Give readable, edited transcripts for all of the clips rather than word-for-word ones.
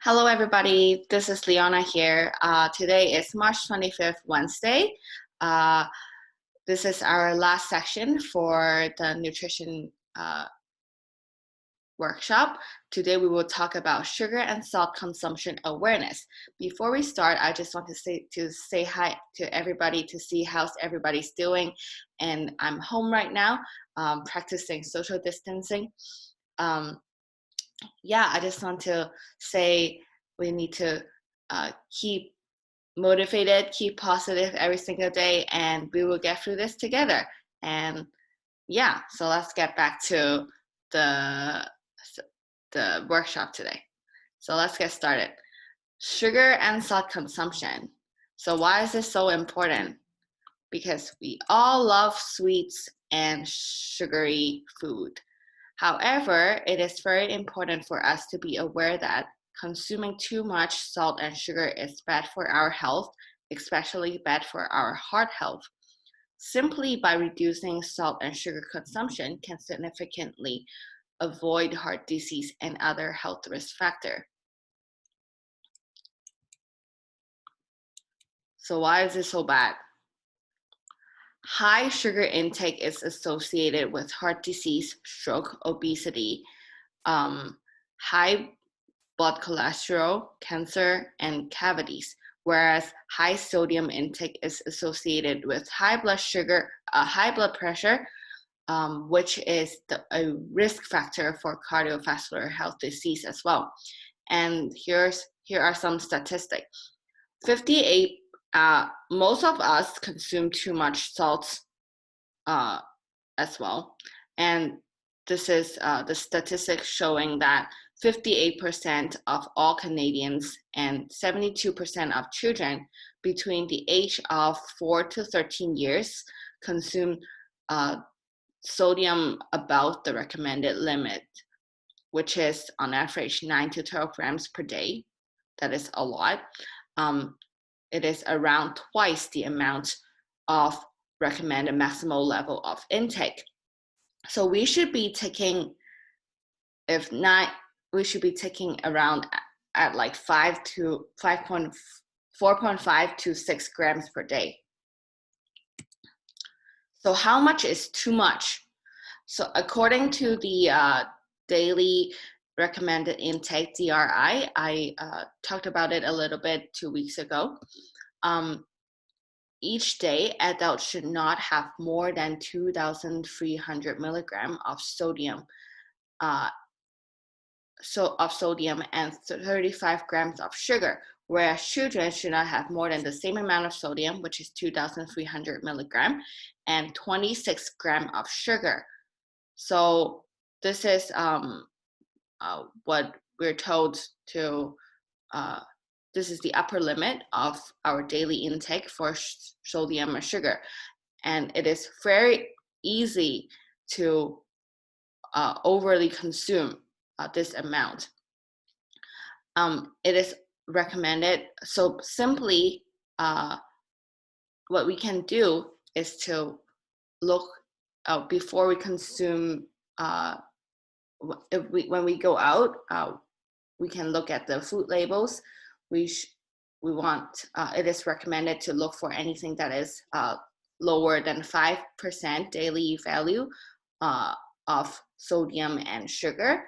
Hello, everybody. This is Leona here. Today is March 25th, Wednesday. Uh, this is our last section for the nutrition workshop. Today, we will talk about sugar and salt consumption awareness. Before we start, I just want to say hi to everybody to see how's everybody's doing. And I'm home right now, practicing social distancing. I just want to say we need to keep motivated, keep positive every single day, and we will get through this together. And so let's get back to the workshop today. So let's get started. Sugar and salt consumption. So why is this so important? Because we all love sweets and sugary food. However, it is very important for us to be aware that consuming too much salt and sugar is bad for our health, especially bad for our heart health. Simply by reducing salt and sugar consumption can significantly avoid heart disease and other health risk factors. So why is this so bad? High sugar intake is associated with heart disease, stroke, obesity, high blood cholesterol, cancer, and cavities, whereas high sodium intake is associated with high blood pressure, which is a risk factor for cardiovascular health disease as well. And here are some statistics. Most of us consume too much salt as well. And this is the statistics showing that 58% of all Canadians and 72% of children between the age of 4 to 13 years consume sodium above the recommended limit, which is on average 9 to 12 grams per day. That is a lot. It is around twice the amount of recommended maximal level of intake. So we should be taking, around at like 4.5 to 6 grams per day. So how much is too much? So according to the daily recommended intake, DRI, I talked about it a little bit 2 weeks ago. Each day, adults should not have more than 2,300 milligrams of sodium, and 35 grams of sugar, whereas children should not have more than the same amount of sodium, which is 2,300 milligrams, and 26 grams of sugar. So this is what we're told to. This is the upper limit of our daily intake for sodium and sugar. And it is very easy to overly consume this amount. It is recommended. So simply, what we can do is to look before we consume. When we go out, we can look at the food labels. It is recommended to look for anything that is lower than 5% daily value of sodium and sugar,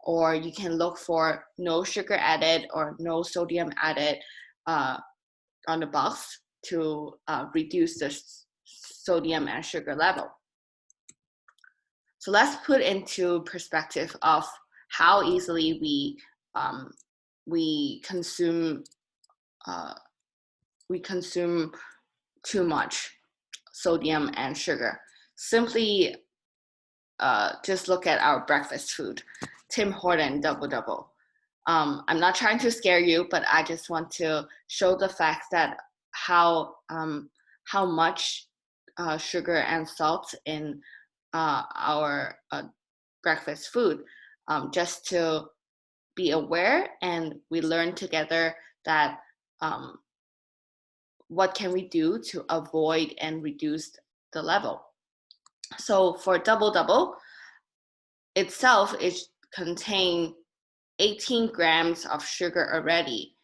or you can look for no sugar added or no sodium added on the box to reduce the sodium and sugar level. So let's put into perspective of how easily we consume too much sodium and sugar. Simply just look at our breakfast food, Tim Horton double. I'm not trying to scare you, but I just want to show the fact that how much sugar and salt in our breakfast food, just to be aware, and we learn together that what can we do to avoid and reduce the level. So for double itself, it contains 18 grams of sugar already,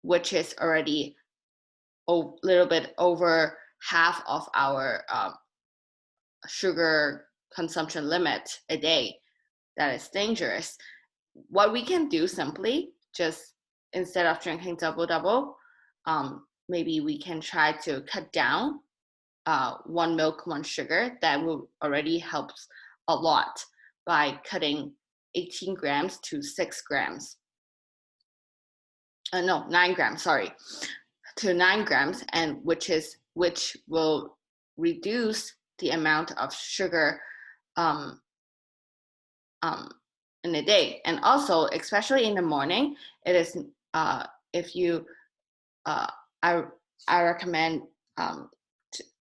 which is already a little bit over half of our sugar consumption limit a day. That is dangerous. What we can do simply, just instead of drinking double, maybe we can try to cut down 1 milk, 1 sugar. That will already help a lot by cutting 18 grams to 6 grams. No, 9 grams, sorry, to 9 grams, and which will reduce the amount of sugar in a day. And also, especially in the morning, it is if you I recommend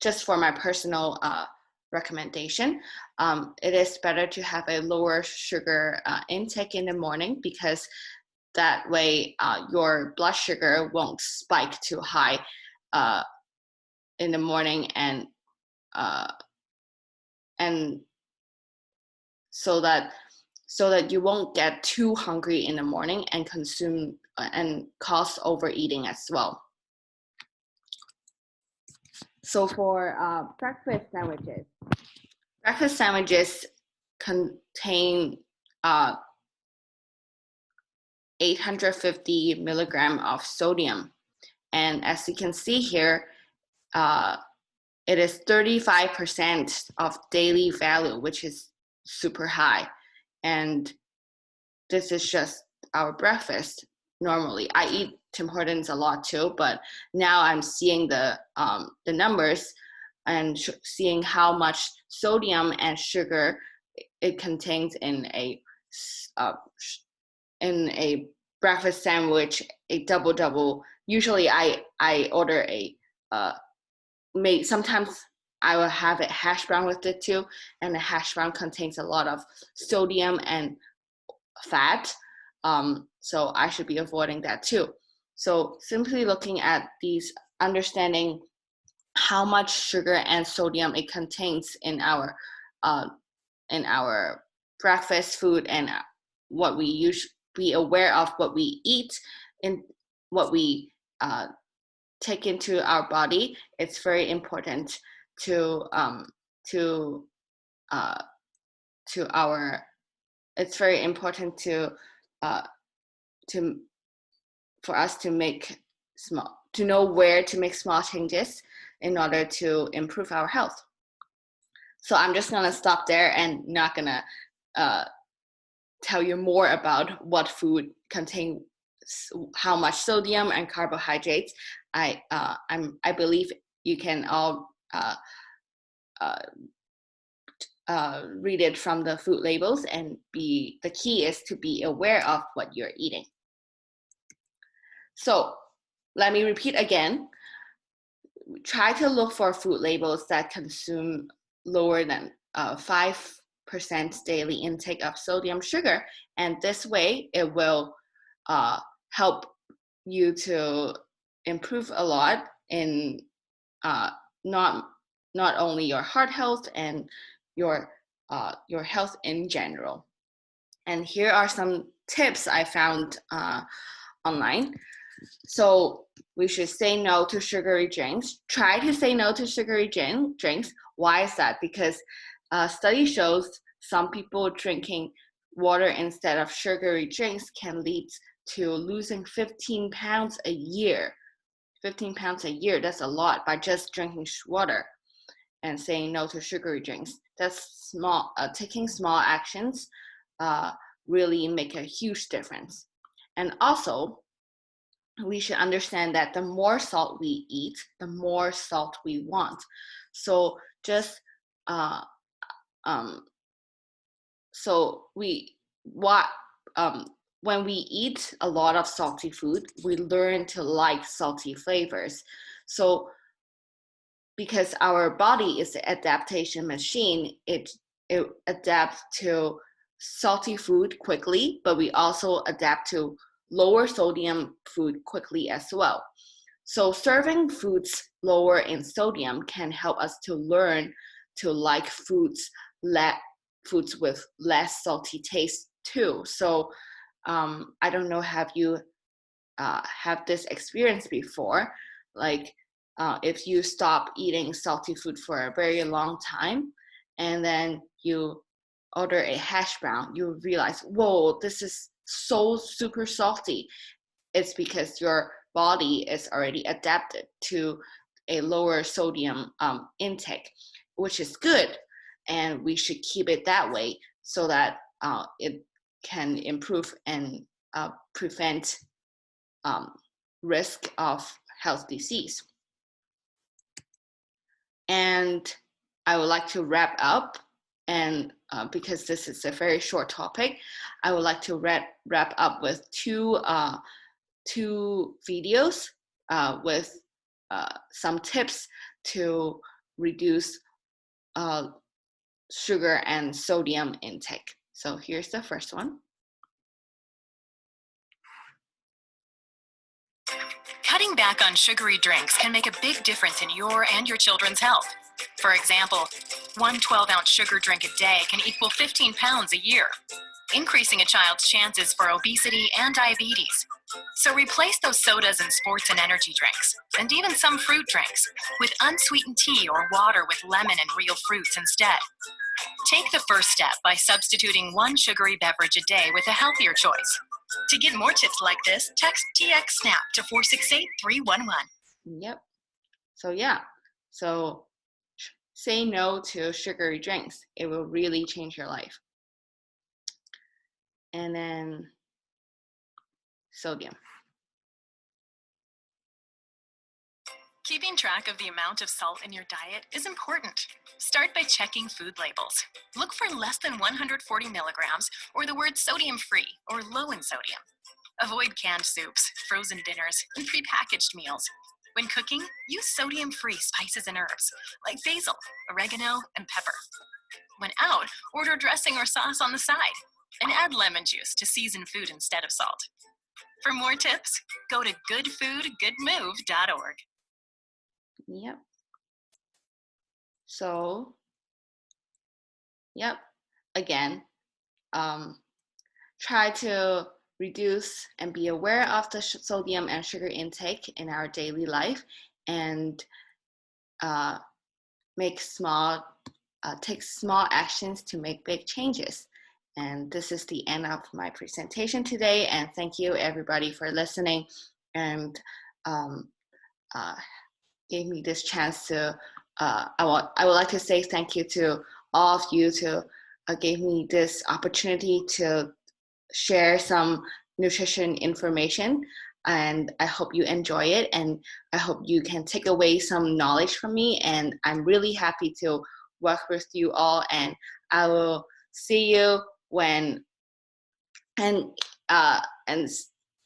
just for my personal recommendation, it is better to have a lower sugar intake in the morning, because that way your blood sugar won't spike too high in the morning, and so that you won't get too hungry in the morning and consume and cause overeating as well. So for breakfast sandwiches contain 850 milligram of sodium, and as you can see here, it is 35% of daily value, which is super high. And this is just our breakfast. Normally, I eat Tim Hortons a lot too, but now I'm seeing the numbers and seeing how much sodium and sugar it contains in a breakfast sandwich, a double. Usually, I order a sometimes I will have a hash brown with it too, and the hash brown contains a lot of sodium and fat, so I should be avoiding that too. So simply looking at these, understanding how much sugar and sodium it contains in our breakfast food, and what we usually be aware of what we eat and what we take into our body. It's very important to it's very important for us to know where to make small changes in order to improve our health. So I'm just gonna stop there and not gonna tell you more about what food contain how much sodium and carbohydrates. I believe you can all read it from the food labels, and the key is to be aware of what you're eating. So let me repeat again. Try to look for food labels that consume lower than 5% daily intake of sodium sugar, and this way it will help you to improve a lot in not only your heart health and your health in general. And here are some tips I found online. So we should say no to sugary drinks. Try to say no to sugary drinks. Why is that? Because study shows some people drinking water instead of sugary drinks can lead to losing 15 pounds a year. 15 pounds a year, that's a lot, by just drinking water and saying no to sugary drinks. That's small. Taking small actions really make a huge difference. And also, we should understand that the more salt we eat, the more salt we want. So just when we eat a lot of salty food, we learn to like salty flavors. So because our body is an adaptation machine, it adapts to salty food quickly, but we also adapt to lower sodium food quickly as well. So serving foods lower in sodium can help us to learn to like foods with less salty taste too. So I don't know, have you have this experience before? Like if you stop eating salty food for a very long time and then you order a hash brown, you realize, whoa, this is so super salty. It's because your body is already adapted to a lower sodium intake, which is good. And we should keep it that way so that it can improve and prevent risk of health disease. And I would like to wrap up, and because this is a very short topic, I would like to wrap up with two videos with some tips to reduce sugar and sodium intake. So here's the first one. Cutting back on sugary drinks can make a big difference in your and your children's health. For example, one 12-ounce sugar drink a day can equal 15 pounds a year, increasing a child's chances for obesity and diabetes. So replace those sodas and sports and energy drinks, and even some fruit drinks, with unsweetened tea or water with lemon and real fruits instead. Take the first step by substituting one sugary beverage a day with a healthier choice. To get more tips like this, text TX-SNAP to 468-311. Yep. So yeah. So say no to sugary drinks. It will really change your life. And then sodium. Keeping track of the amount of salt in your diet is important. Start by checking food labels. Look for less than 140 milligrams or the word sodium-free or low in sodium. Avoid canned soups, frozen dinners, and prepackaged meals. When cooking, use sodium-free spices and herbs like basil, oregano, and pepper. When out, order dressing or sauce on the side and add lemon juice to season food instead of salt. For more tips, go to goodfoodgoodmove.org. Yep. So, yep. Again, try to reduce and be aware of the sodium and sugar intake in our daily life, and take small actions to make big changes. And this is the end of my presentation today. And thank you everybody for listening and gave me this chance to. I would like to say thank you to all of you to gave me this opportunity to share some nutrition information, and I hope you enjoy it, and I hope you can take away some knowledge from me, and I'm really happy to work with you all, and I will see you when, and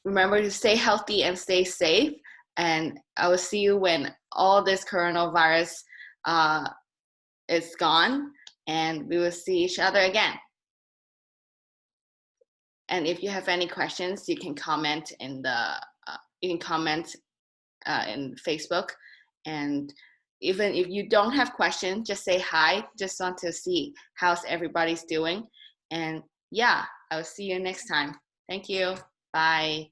remember to stay healthy and stay safe, and I will see you when all this coronavirus is gone, and we will see each other again. And if you have any questions, you can comment in in Facebook. And even if you don't have questions, just say hi. Just want to see how's everybody's doing. And yeah, I'll see you next time. Thank you. Bye.